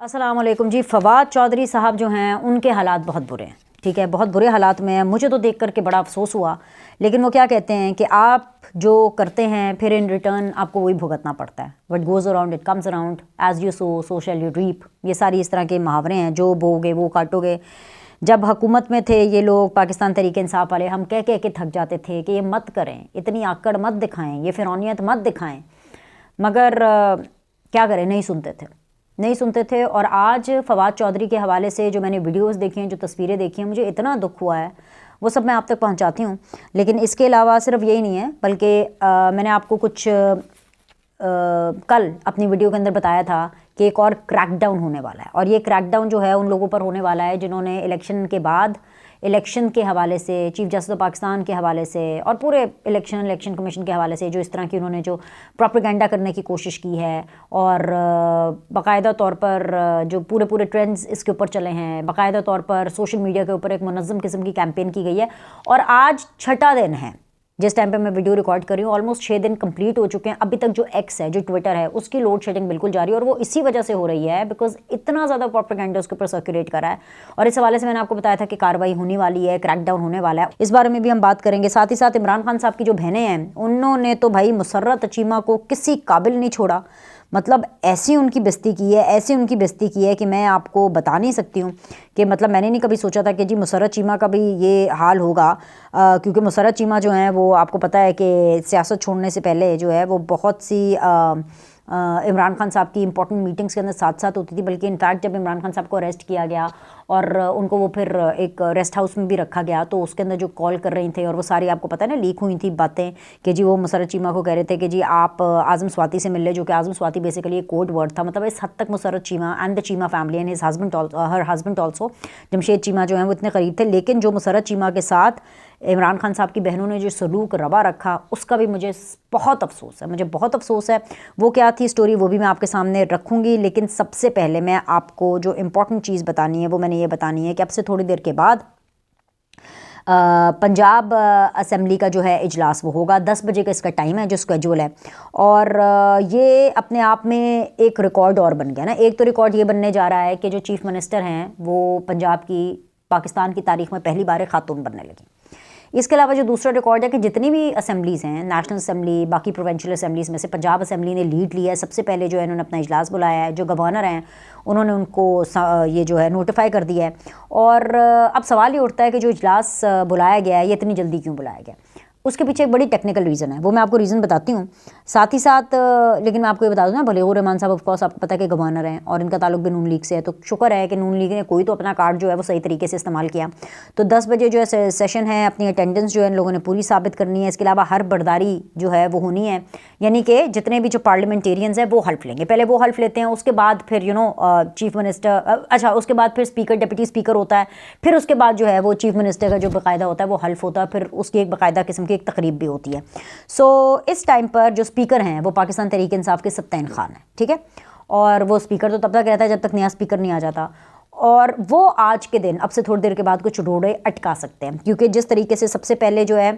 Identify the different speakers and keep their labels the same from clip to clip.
Speaker 1: अस्सलाम वालेकुम जी। फवाद चौधरी साहब जो हैं उनके हालात बहुत बुरे हैं, ठीक है, बहुत बुरे हालात में हैं। मुझे तो देख कर के बड़ा अफसोस हुआ, लेकिन वो क्या कहते हैं कि आप जो करते हैं फिर इन रिटर्न आपको वही भुगतना पड़ता है। What goes around it comes around, as you sow so shall you reap. ये सारी इस तरह के मुहावरे हैं, जो बोगे वो काटोगे। जब हुकूमत में थे ये लोग पाकिस्तान तहरीक इंसाफ वाले, हम कह कह के थक जाते थे कि ये मत करें, इतनी आकड़ मत दिखाएं, ये फिरौनियत मत दिखाएं, मगर क्या करें, नहीं सुनते थे। और आज फवाद चौधरी के हवाले से जो मैंने वीडियोस देखी हैं, जो तस्वीरें देखी हैं, मुझे इतना दुख हुआ है, वो सब मैं आप तक पहुंचाती हूँ। लेकिन इसके अलावा सिर्फ यही नहीं है, बल्कि मैंने आपको कुछ कल अपनी वीडियो के अंदर बताया था कि एक और क्रैकडाउन होने वाला है। और ये क्रैकडाउन जो है उन लोगों पर होने वाला है जिन्होंने इलेक्शन के बाद इलेक्शन के हवाले से, चीफ जस्टिस ऑफ पाकिस्तान के हवाले से और पूरे इलेक्शन कमीशन के हवाले से जो इस तरह की उन्होंने जो प्रोपेगेंडा करने की कोशिश की है, और बाकायदा तौर पर जो पूरे ट्रेंड्स इसके ऊपर चले हैं, बाकायदा तौर पर सोशल मीडिया के ऊपर एक मुनज़्ज़म किस्म की कैंपेन की गई है। और आज छठा दिन है जिस टाइम पे मैं वीडियो रिकॉर्ड कर रही हूँ। ऑलमोस्ट 6 दिन कंप्लीट हो चुके हैं। अभी तक जो एक्स है, जो ट्विटर है, उसकी लोड शेडिंग बिल्कुल जारी है, और वो इसी वजह से हो रही है बिकॉज इतना ज़्यादा प्रोपेगेंडा उसके ऊपर सर्कुलेट करा है। और इस हवाले से मैंने आपको बताया था कि कार्रवाई होने वाली है, क्रैकडाउन होने वाला है, इस बारे में भी हम बात करेंगे। साथ ही साथ इमरान खान साहब की जो बहनें हैं, उन्होंने तो भाई मुसर्रत चीमा को किसी काबिल नहीं छोड़ा। मतलब ऐसी उनकी बेइज्जती की है कि मैं आपको बता नहीं सकती हूँ कि मतलब मैंने नहीं कभी सोचा था कि जी मुसर्रत चीमा का भी ये हाल होगा। क्योंकि मुसर्रत चीमा जो है वो आपको पता है कि सियासत छोड़ने से पहले जो है वो बहुत सी इमरान खान साहब की इंपॉर्टेंट मीटिंग्स के अंदर साथ साथ होती थी। बल्कि इनफैक्ट जब इमरान खान साहब को अरेस्ट किया गया और उनको वो फिर एक रेस्ट हाउस में भी रखा गया, तो उसके अंदर जो कॉल कर रही थे और वो सारी आपको पता है ना लीक हुई थी बातें कि जी वो मुसर्रत चीमा को कह रहे थे कि जी आप आज़म स्वाति से मिल ले, जो कि आज़म स्वाति बेसिकली एक कोड वर्ड था। मतलब इस हद तक Musarrat Cheema and the Cheema family and her husband also Jamshed Cheema जो है वो इतने करीब थे। लेकिन जो मुसर्रत चीमा के साथ इमरान खान साहब की बहनों ने जो सलूक रवा रखा, उसका भी मुझे बहुत अफसोस है। वो क्या थी स्टोरी, वो भी मैं आपके सामने रखूँगी। लेकिन सबसे पहले मैं आपको जो इम्पोर्टेंट चीज़ बतानी है वो मैंने ये बतानी है कि अब से थोड़ी देर के बाद पंजाब असेंबली का जो है इजलास वो होगा। 10 बजे का इसका टाइम है जो स्केड्यूल है। और ये अपने आप में एक रिकॉर्ड और बन गया ना। एक तो रिकॉर्ड ये बनने जा रहा है कि जो चीफ मिनिस्टर हैं वो पंजाब की पाकिस्तान की तारीख में पहली बार खातून बनने लगी। इसके अलावा जो दूसरा रिकॉर्ड है कि जितनी भी असेंबलीज़ हैं, नेशनल असेंबली, बाकी प्रोविंशियल असेंबलीज़ में से पंजाब असेंबली ने लीड लिया है। सबसे पहले जो है इन्होंने अपना इजलास बुलाया है। जो गवर्नर हैं उन्होंने उनको ये जो है नोटिफाई कर दिया है। और अब सवाल ये उठता है कि जो इजलास बुलाया गया है ये इतनी जल्दी क्यों बुलाया गया। उसके पीछे एक बड़ी टेक्निकल रीज़न है, वो मैं आपको रीज़न बताती हूँ साथ ही साथ। लेकिन मैं आपको ये बता दूँ ना, बलीगुर रहमान साहब ऑफकोर्स आपको पता है कि गवर्नर हैं और इनका ताल्लुक भी नून लीग से है। तो शुक्र है कि नून लीग ने कोई तो अपना कार्ड जो है वो सही तरीके से इस्तेमाल किया। तो 10 बजे जो है सेशन है, अपनी अटेंडेंस जो है इन लोगों ने पूरी साबित करनी है। इसके अलावा हर बर्दारी जो है वो होनी है, यानी कि जितने भी जो पार्लियामेंटेरियंस हैं वो हल्फ लेंगे। पहले वो हल्फ लेते हैं, उसके बाद फिर चीफ मिनिस्टर, अच्छा उसके बाद फिर स्पीकर, डिप्टी स्पीकर होता है, फिर उसके बाद जो है वो चीफ मिनिस्टर का जो बाकायदा होता है वो हल्फ होता है, फिर उसकी एक बाकायदा किस्म की एक तकरीब भी होती है। सो इस टाइम पर जो स्पीकर हैं वो पाकिस्तान तहरीक इंसाफ के सत्ताइन खान हैं, ठीक है। और वो स्पीकर तो तब तक रहता है जब तक नया स्पीकर नहीं आ जाता। और वो आज के दिन अब से थोड़ी देर के बाद कुछ रोड़े अटका सकते हैं, क्योंकि जिस तरीके से सबसे पहले जो है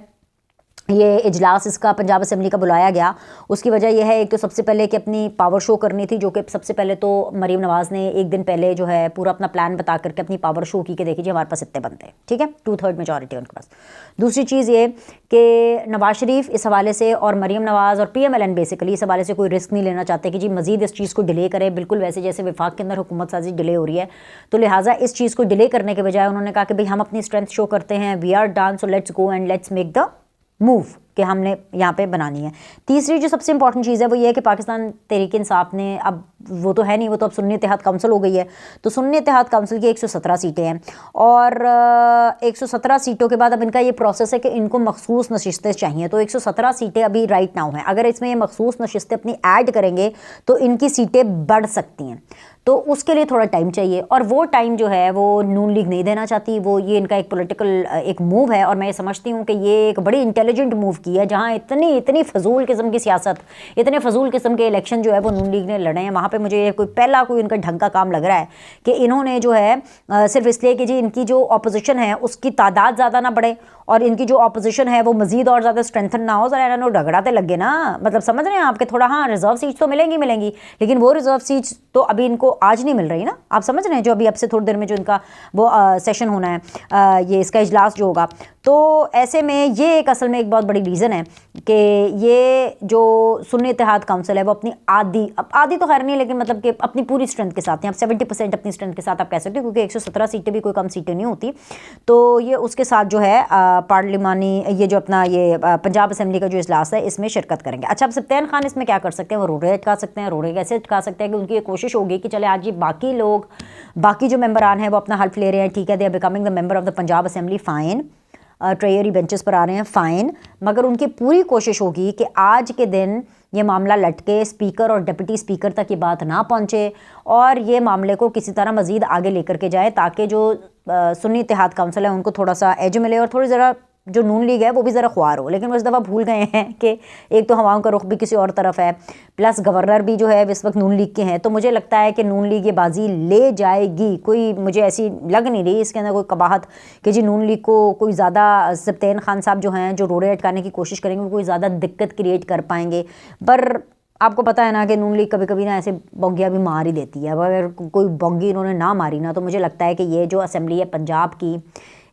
Speaker 1: ये इजलास इसका पंजाब असेंबली का बुलाया गया, उसकी वजह यह है एक तो सबसे पहले कि अपनी पावर शो करनी थी, जो कि सबसे पहले तो मरीम नवाज़ ने एक दिन पहले जो है पूरा अपना प्लान बता करके अपनी पावर शो की कि देखिए हमारे पास इतने बनते हैं, ठीक है, 2/3 मेजॉरिटी उनके पास। दूसरी चीज़ ये कि नवाज शरीफ इस हवाले से और मरीम नवाज़ और PMLN बेसिकली इस हवाले से कोई रिस्क नहीं लेना चाहते कि जी मज़ीद इस चीज़ को डिले करें, बिल्कुल वैसे जैसे विफाक के अंदर हुकूमत साजी डिले हो रही है। तो लिहाजा इस चीज़ को डिले करने के बजाय उन्होंने कहा कि भाई हम अपनी स्ट्रेंथ शो करते हैं, we are done, so let's go and let's make the move कि हमने यहाँ पे बनानी है। तीसरी जो सबसे इंपॉर्टेंट चीज़ है वो ये है कि पाकिस्तान तहरीक इंसाफ ने, अब वो तो है नहीं, वो तो अब सुन्नी इत्तेहाद काउंसिल हो गई है। तो सुन्नी इत्तेहाद काउंसिल की 117 सीटें हैं और 117 सीटों के बाद अब इनका ये प्रोसेस है कि इनको मखसूस नशिस्तें चाहिए। तो 117 सीटें अभी राइट नाउ हैं। अगर इसमें ये मखसूस नशिस्तें अपनी ऐड करेंगे तो इनकी सीटें बढ़ सकती हैं। तो उसके लिए थोड़ा टाइम चाहिए और वो टाइम जो है वो नून लीग नहीं देना चाहती। वो ये इनका एक पॉलिटिकल एक मूव है और मैं ये समझती हूँ कि ये एक बड़ी इंटेलिजेंट मूव की है, जहाँ इतनी फजूल किस्म की सियासत, इतने फजूल किस्म के इलेक्शन जो है वो नून लीग ने लड़े हैं, वहाँ पे पे मुझे ये कोई पहला कोई इनका ढंग का काम लग रहा है कि इन्होंने जो है सिर्फ इसलिए कि जी इनकी जो ऑपोजिशन है उसकी तादाद ज़्यादा ना बढ़े और इनकी जो ऑपोजिशन है वो मजीद और ज़्यादा स्ट्रेंथन ना हो, ज़रा इन्होंने रगड़ाते लगे ना, मतलब समझ रहे हैं आपके थोड़ा। हाँ, रिजर्व सीट्स तो मिलेंगी, लेकिन वो रिजर्व सीट्स तो अभी इनको आज नहीं मिल रही ना, आप समझ रहे हैं, जो अभी अब से थोड़ी देर में जो इनका वो सेशन होना है, ये इसका इजलास जो होगा। तो ऐसे में ये एक असल में एक बहुत बड़ी रीज़न है कि ये जो सुन्नी इत्तेहाद काउंसिल है वो अपनी आधी तो खैर नहीं, लेकिन मतलब कि अपनी पूरी स्ट्रेंथ के साथ, यहाँ 70% अपनी स्ट्रेंथ के साथ आप कह सकते हो, क्योंकि 117 सीटें भी कोई कम सीटें नहीं होती। तो ये उसके साथ जो है पार्लिमानी ये जो अपना ये पंजाब असम्बली का जो इजलास है इसमें शिरकत करेंगे। अच्छा, अब सब्तैन खान इसमें क्या कर सकते हैं, वो रोड़े अटका सकते हैं। रोड़े कैसे अटका सकते हैं कि उनकी ये कोशिश होगी कि चले आज ये बाकी लोग, बाकी जो मेंबरान हैं वो अपना हल्फ ले रहे हैं, ठीक है, they are becoming the member of the Punjab assembly, fine, treasury benches पर आ रहे हैं, फ़ाइन, मगर उनकी पूरी कोशिश होगी कि आज के दिन ये मामला लटके, स्पीकर और डिप्टी स्पीकर तक ये बात ना पहुंचे और ये मामले को किसी तरह मज़ीद आगे लेकर के जाए, ताकि जो सुन्नी इत्तेहाद काउंसिल है उनको थोड़ा सा एज मिले और थोड़ी ज़रा जो नून लीग है वो भी ज़रा ख्वार हो। लेकिन वो इस दफ़ा भूल गए हैं कि एक तो हवाओं का रुख भी किसी और तरफ है, प्लस गवर्नर भी जो है इस वक्त नून लीग के हैं। तो मुझे लगता है कि नून लीग ये बाजी ले जाएगी, कोई मुझे ऐसी लग नहीं रही इसके अंदर कोई कबाहत कि जी नून लीग को कोई ज़्यादा, सब्तैन खान साहब जो हैं जो रोड़े अटकाने की कोशिश करेंगे वो कोई ज़्यादा दिक्कत क्रिएट कर पाएंगे। पर आपको पता है ना कि नून लीग कभी कभी ना ऐसे बोंगियाँ भी मार ही देती है। अगर कोई बोंगी इन्होंने ना मारी ना, तो मुझे लगता है कि ये जो असम्बली है पंजाब की,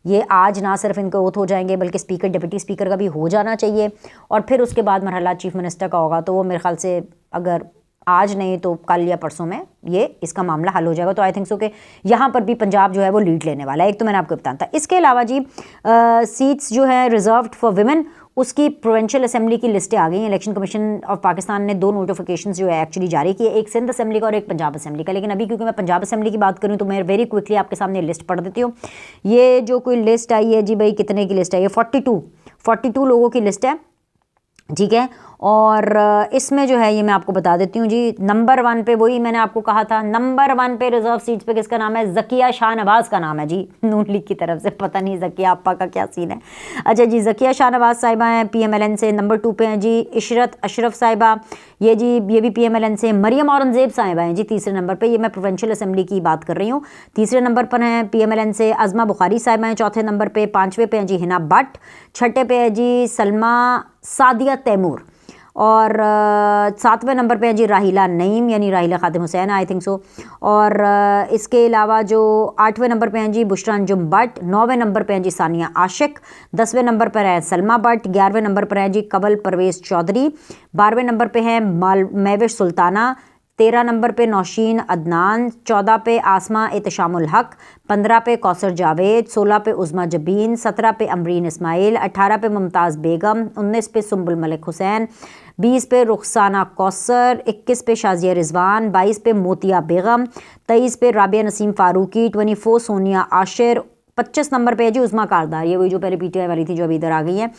Speaker 1: ये आज ना सिर्फ इनके ओथ हो जाएंगे बल्कि स्पीकर डिप्टी स्पीकर का भी हो जाना चाहिए और फिर उसके बाद मरहला चीफ मिनिस्टर का होगा। तो वो मेरे ख्याल से अगर आज नहीं तो कल या परसों में ये इसका मामला हल हो जाएगा। तो आई थिंक सो कि यहाँ पर भी पंजाब जो है वो लीड लेने वाला है। एक तो मैंने आपको बताया था। इसके अलावा जी सीट्स जो है रिजर्व्ड फॉर विमेन, उसकी प्रोविंशियल असेंबली की लिस्टें आ गई हैं। इलेक्शन कमीशन ऑफ पाकिस्तान ने 2 नोटिफिकेशन जो है एक्चुअली जारी किए, एक सिंध असेंबली का और एक पंजाब असेंबली का। लेकिन अभी क्योंकि मैं पंजाब असेंबली की बात करूँ तो मैं वेरी क्विकली आपके सामने लिस्ट पढ़ देती हूँ। ये जो कोई लिस्ट आई है जी भाई, कितने की लिस्ट है ये, 42 लोगों की लिस्ट है, ठीक है। और इसमें जो है ये मैं आपको बता देती हूँ जी, नंबर 1 पे वही मैंने आपको कहा था, नंबर 1 पे रिजर्व सीट्स पे किसका नाम है, ज़किया शाहनवाज का नाम है जी, नून लीग की तरफ से। पता नहीं ज़किया आपा का क्या सीन है। अच्छा जी, ज़किया शाहनवाज साहिबा हैं PMLN से। नंबर 2 पे हैं जी इशरत अशरफ साहिबा, ये भी PMLN से। मरियम औरंगजेब साहिबा हैं जी तीसरे नंबर पर। ये मैं प्रोविंशियल असेंबली की बात कर रही हूँ। तीसरे नंबर पर हैं PMLN से अज़मा बुखारी साहिबा हैं चौथे नंबर पर। 5वें पे हैं जी हिना भट्ट। 6ठे पे है जी सलमा सादिया तैमूर और 7वें नंबर पे है जी राहिला नईम यानी राहिला खातिम हुसैन, आई थिंक सो। और इसके अलावा जो 8वें नंबर पे हैं जी बुशरा अंजुम भट्ट। 9वें नंबर पे हैं जी सानिया आशिक। 10वें नंबर पर है सलमा भट्ट। 11वें नंबर पर है जी कबल परवेज़ चौधरी। 12वें नंबर पे है महविश सुल्ताना। 13 नंबर पे नौशीन अदनान। 14 पे आसमा एतशामुल हक। 15 पे कौसर जावेद। 16 पे उज़मा जबीन। 17 पे अमरीन इस्माइल। 18 पे मुमताज़ बेगम। 19 पे सुम्बुल मलिक हुसैन। 20 पे रुखसाना कौसर। 21 पे शाजिया रिजवान। 22 पे मोतिया बेगम। 23 पे राबिया नसीम फ़ारूकी। 24 सोनिया आशिर। 25 नंबर पे है जी उज़मा कारदार, ये वही जो पहले PTI वाली थी जो अभी इधर आ गई है।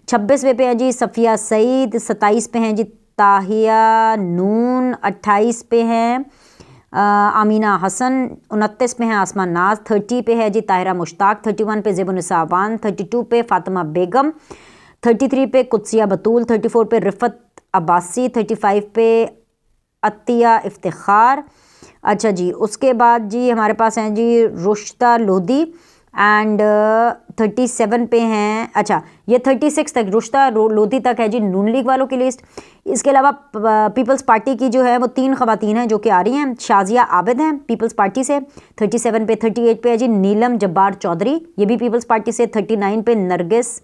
Speaker 1: 26वें पे है जी सफ़िया सईद। 27 पे हैं जी ताहिया नून। 28 पे हैं आमीना हसन। 29 पे हैं आसमान नाज। 30 पे है जी ताहिरा मुश्ताक। 31 पे ज़ेबुन्निसा अवान। 32 पे फ़ातिमा बेगम। 33 पे कुदसिया बतूल। 34 पे रिफ़त अब्बासी। 35 पे अतिया इफ्तिखार। अच्छा जी, उसके बाद जी हमारे पास हैं जी रुश्ता लोधी एंड 37 पे हैं। अच्छा, ये 36 तक रुश्ता लोधी तक है जी नून लीग वालों की लिस्ट। इसके अलावा पीपल्स पार्टी की जो है वो 3 ख़वातीन हैं जो कि आ रही हैं। शाजिया आबिद हैं पीपल्स पार्टी से 37 पे। 38 पे है जी नीलम जब्बार चौधरी, ये भी पीपल्स पार्टी से। 39 पे नरगिस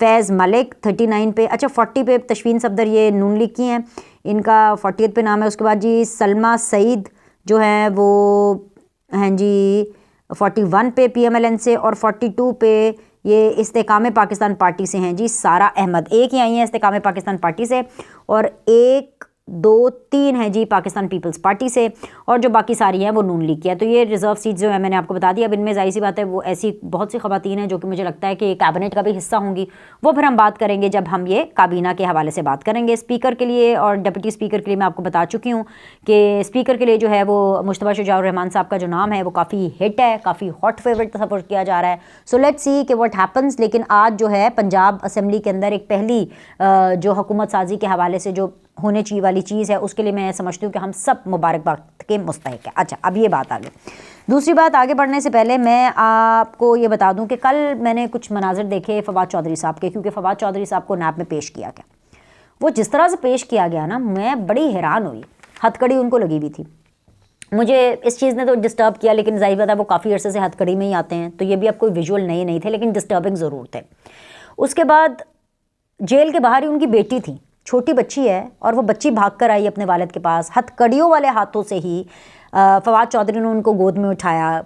Speaker 1: फैज़ मलिक। 39 पे, अच्छा 40 पे तशवीन सफदर, ये नून लीग की हैं, इनका 40 पे नाम है। उसके बाद जी सलमा सईद जो हैं वो हैं जी 41 पे PMLN से। और 42 पे ये इस्तेकाम पाकिस्तान पार्टी से हैं जी सारा अहमद, एक ही आई हैं इस्तेकाम पाकिस्तान पार्टी से। और 1 2 3 है जी पाकिस्तान पीपल्स पार्टी से। और जो बाकी सारी हैं वो नून लीग की है। तो ये रिजर्व सीट जो है मैंने आपको बता दी। अब इनमें जाहिर सी बात है वो ऐसी बहुत सी ख़वातीन हैं जो कि मुझे लगता है कि कैबिनेट का भी हिस्सा होंगी, वो फिर हम बात करेंगे जब हम ये काबीना के हवाले से बात करेंगे। स्पीकर के लिए और डिप्टी स्पीकर के लिए मैं आपको बता चुकी हूँ कि स्पीकर के लिए जो है वो मुश्तबा शुजाउर रहमान साहब का जो नाम है वो काफ़ी हिट है, काफ़ी हॉट फेवरेट तस्वर किया जा रहा है। सो लेट्स सी कि व्हाट हैपन्स। लेकिन आज जो है पंजाब असम्बली के अंदर एक पहली जो हुकूमत साजी के हवाले से जो होने चाहिए वाली चीज़ है, उसके लिए मैं समझती हूँ कि हम सब मुबारकबाद के मुस्तहिक है। अच्छा, अब ये बात आगे, दूसरी बात आगे बढ़ने से पहले मैं आपको ये बता दूं कि कल मैंने कुछ मनाजिर देखे फवाद चौधरी साहब के, क्योंकि फवाद चौधरी साहब को नैब में पेश किया गया। वो जिस तरह से पेश किया गया ना, मैं बड़ी हैरान हुई। हथकड़ी उनको लगी हुई थी। मुझे इस चीज़ ने तो डिस्टर्ब किया, लेकिन जाहिर बात है वो काफ़ी अरसे से हथकड़ी में ही आते हैं, तो ये भी अब कोई विजुअल नए नहीं थे, लेकिन डिस्टर्बिंग ज़रूर थे। उसके बाद जेल के बाहर ही उनकी बेटी थी, छोटी बच्ची है, और वो बच्ची भाग कर आई अपने वालिद के पास। हथकड़ियों वाले हाथों से ही फवाद चौधरी ने उनको गोद में उठाया,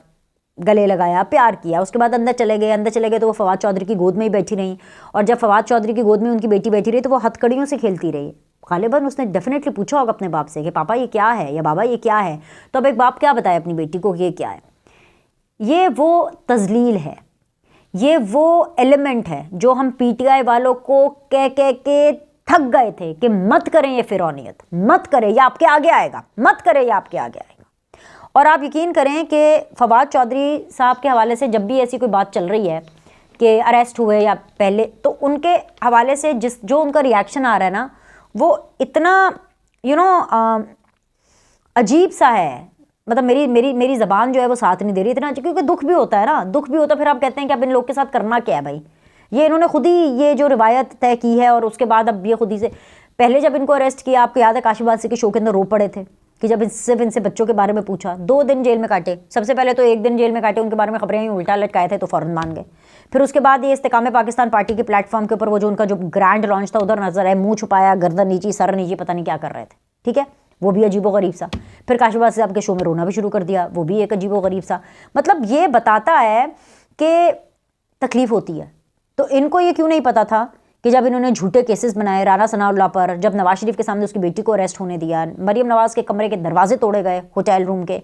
Speaker 1: गले लगाया, प्यार किया। उसके बाद अंदर चले गए तो वो फवाद चौधरी की गोद में ही बैठी रही, और जब फवाद चौधरी की गोद में उनकी बेटी बैठी रही तो वो हथकड़ियों से खेलती रही। गालिबन उसने डेफिनेटली पूछा होगा अपने बाप से कि पापा ये क्या है, या बाबा ये क्या है। तो अब एक बाप क्या बताए अपनी बेटी को कि ये क्या है। ये वो तजलील है, ये वो एलिमेंट है जो हम पीटीआई वालों को कह के थक गए थे कि मत करें ये फिरौनियत, मत करें, ये आपके आगे आएगा, मत करें, ये आपके आगे आएगा। और आप यकीन करें कि फवाद चौधरी साहब के हवाले से जब भी ऐसी कोई बात चल रही है कि अरेस्ट हुए या पहले, तो उनके हवाले से जो उनका रिएक्शन आ रहा है ना, वो इतना अजीब सा है। मतलब मेरी ज़बान जो है वो साथ नहीं दे रही इतना, क्योंकि दुख भी होता है ना, दुख भी होता है। फिर आप कहते हैं कि अब इन लोग के साथ करना क्या है भाई। ये इन्होंने खुद ही ये जो रिवायत तय की है, और उसके बाद अब ये खुद ही से, पहले जब इनको अरेस्ट किया, आपको याद है काशीबासी के शो के अंदर रो पड़े थे कि जब सिर्फ इनसे बच्चों के बारे में पूछा। 2 दिन जेल में काटे, सबसे पहले तो 1 दिन जेल में काटे, उनके बारे में खबरें ही उल्टा लटकाए थे तो फ़ौरन मान गए। फिर उसके बाद ये इस्तेकाम पाकिस्तान पार्टी के प्लेटफॉर्म के ऊपर वो जो उनका जो ग्रैंड लॉन्च था, उधर नजर आए, मुंह छुपाया, गर्दन नीची, सर नीची, पता नहीं क्या कर रहे थे, ठीक है, वो भी अजीबोगरीब सा। फिर काशीबाज साहब के शो में रोना भी शुरू कर दिया, वो भी एक अजीबोगरीब सा। मतलब ये बताता है कि तकलीफ होती है। तो इनको ये क्यों नहीं पता था कि जब इन्होंने झूठे केसेस बनाए राना सनाउल्लाह पर, जब नवाज शरीफ के सामने उसकी बेटी को अरेस्ट होने दिया, मरीम नवाज के कमरे के दरवाजे तोड़े गए होटल रूम के,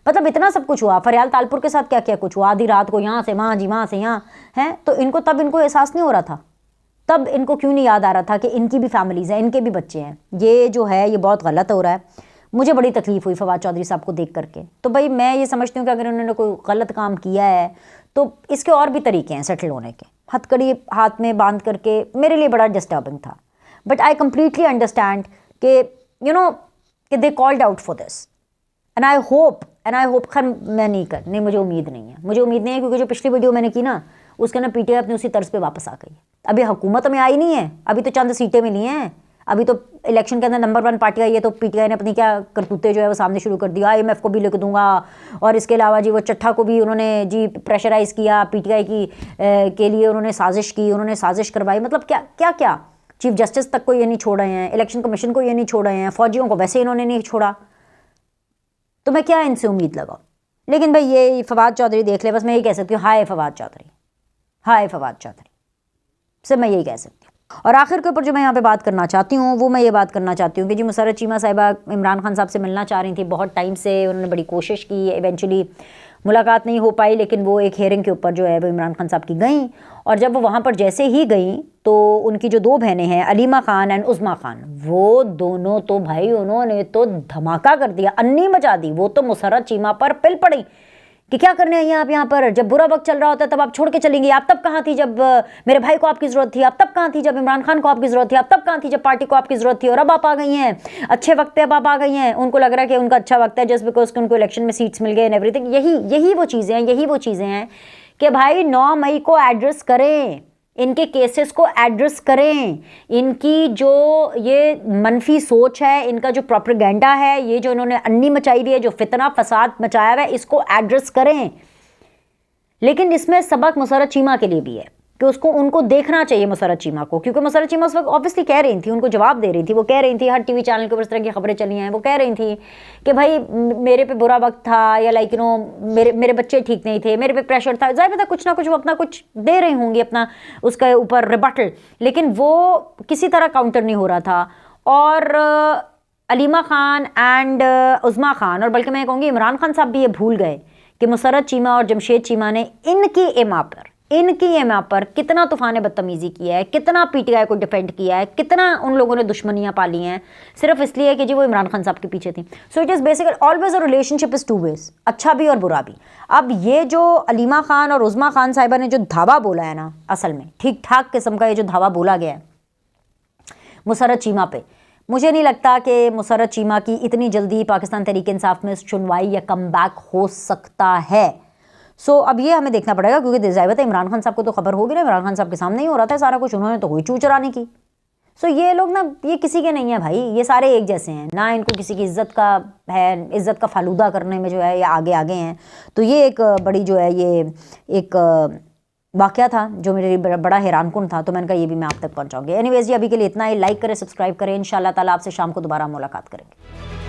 Speaker 1: मतलब इतना सब कुछ हुआ। फरियाल तालपुर के साथ क्या क्या कुछ हुआ, आधी रात को यहाँ से वहाँ जी, वहाँ से यहाँ है, तो इनको तब इनको एहसास नहीं हो रहा था। तब इनको क्यों नहीं याद आ रहा था कि इनकी भी फैमिलीज़ हैं, इनके भी बच्चे हैं। ये जो है ये बहुत गलत हो रहा है। मुझे बड़ी तकलीफ़ हुई फवाद चौधरी साहब को देख करके। तो भाई मैं ये समझती हूँ कि अगर उन्होंने कोई गलत काम किया है तो इसके और भी तरीके हैं सेटल होने के। हथकड़ी हाथ में बांध करके मेरे लिए बड़ा डिस्टर्बिंग था, बट आई कम्प्लीटली अंडरस्टैंड कि कि they called out for this, and I hope खैर मैं नहीं, मुझे उम्मीद नहीं है, क्योंकि जो पिछली वीडियो मैंने की ना, उसके ना पीटीआई अपनी उसी तर्ज पे वापस आ गई। अभी हुकूमत में आई नहीं है, अभी तो चंद सीटें मिली हैं, अभी तो इलेक्शन के अंदर नंबर 1 पार्टी आई है, तो पीटीआई ने अपनी क्या करतूतें जो है वो सामने शुरू कर दिया। IMF को भी लिख दूंगा, और इसके अलावा जी वो चट्ठा को भी उन्होंने जी प्रेशराइज़ किया, पीटीआई की के लिए उन्होंने साजिश करवाई। मतलब क्या चीफ जस्टिस तक को ये नहीं छोड़ रहे हैं, इलेक्शन कमीशन को ये नहीं छोड़ रहे हैं, फौजियों को वैसे इन्होंने नहीं छोड़ा, तो मैं क्या इनसे उम्मीद लगाऊँ। लेकिन भाई ये फवाद चौधरी देख ले, बस मैं यही कह सकती हूँ, हाय फवाद चौधरी, सिर्फ मैं यही कह सकती हूँ। और आखिर के ऊपर जो मैं यहाँ पे बात करना चाहती हूँ वो मैं ये बात करना चाहती हूँ कि जी मुसर्रत चीमा साहिबा इमरान खान साहब से मिलना चाह रही थी बहुत टाइम से, उन्होंने बड़ी कोशिश की, इवेंचुअली मुलाकात नहीं हो पाई, लेकिन वो एक हेयरिंग के ऊपर जो है वो इमरान खान साहब की गई। और जब वो वहाँ पर जैसे ही गई तो उनकी जो 2 बहनें हैं अलीमा खान एंड उज़मा खान, वो दोनों तो भाई उन्होंने तो धमाका कर दिया, अन्नी मचा दी। वो तो मुसर्रत चीमा पर पिल पड़ी कि क्या करने आई हैं आप यहाँ पर, जब बुरा वक्त चल रहा होता है तब आप छोड़ के चलेंगी, आप तब कहाँ थी जब मेरे भाई को आपकी ज़रूरत थी, आप तब कहाँ थी जब इमरान खान को आपकी ज़रूरत थी, आप तब कहाँ थी जब पार्टी को आपकी ज़रूरत थी, और अब आप आ गई हैं अच्छे वक्त पे, अब आप आ गई हैं। उनको लग रहा है कि उनका अच्छा वक्त है जस्ट बिकॉज उनको इलेक्शन में सीट्स मिल गए एंड एवरीथिंग। यही वो चीज़ें हैं कि भाई 9 मई को एड्रेस करें, इनके केसेस को एड्रेस करें, इनकी जो ये मनफी सोच है, इनका जो प्रोपेगेंडा है, ये जो इन्होंने अन्नी मचाई हुई है, जो फितना फसाद मचाया हुआ है, इसको एड्रेस करें। लेकिन इसमें सबक मुसर्रत चीमा के लिए भी है कि उनको देखना चाहिए मुसर्रत चीमा को, क्योंकि मुसर्रत चीमा उस वक्त ऑब्वियसली कह रही थी, उनको जवाब दे रही थी। वो कह रही थी, हर टीवी चैनल के ऊपर इस तरह की खबरें चली हैं, वो कह रही थी कि भाई मेरे पे बुरा वक्त था, या लाइक मेरे बच्चे ठीक नहीं थे, मेरे पे प्रेशर था, जाहिर था कुछ ना कुछ वो अपना कुछ दे रही होंगी अपना उसके ऊपर रिबटल, लेकिन वो किसी तरह काउंटर नहीं हो रहा था। और अलीमा खान एंड उज़मा खान, और बल्कि मैं कहूँगी इमरान खान साहब भी ये भूल गए कि मुसर्रत चीमा और जमशेद चीमा ने इनकी एमा पर कितना तूफान बदतमीज़ी किया है, कितना पीटीआई को डिफेंड किया है, कितना उन लोगों ने दुश्मनियाँ पाली हैं, सिर्फ इसलिए कि जी वो इमरान खान साहब के पीछे थी। So it is basically always a relationship is 2 ways, अच्छा भी और बुरा भी। अब ये जो अलीमा खान और उज़मा खान साहिबा ने जो धावा बोला है ना, असल में ठीक ठाक किस्म का ये जो धावा बोला गया है मुसर्रत चीमा पे, मुझे नहीं लगता कि मुसर्रत चीमा की इतनी जल्दी पाकिस्तान तहरीक-ए-इंसाफ में सुनवाई या कमबैक हो सकता है। अब ये हमें देखना पड़ेगा, क्योंकि ज़ाहिर है इमरान खान साहब को तो खबर होगी ना, इमरान खान साहब के सामने ही हो रहा था सारा कुछ, उन्होंने तो कोई चू चराने की। ये लोग ना, ये किसी के नहीं है भाई, ये सारे एक जैसे हैं ना, इनको किसी की इज्जत का है, इज्जत का फालूदा करने में जो है ये आगे आगे हैं। तो ये एक बड़ी जो है ये एक वाक़या था जो मेरे लिए बड़ा हैरानकुन था, तो मैंने कहा ये भी मैं आप तक पहुंचाऊंगी। एनीवेज जी, अभी के लिए इतना ही। लाइक करें, सब्सक्राइब करें, इंशाल्लाह ताला आपसे शाम को दोबारा मुलाकात करेंगे।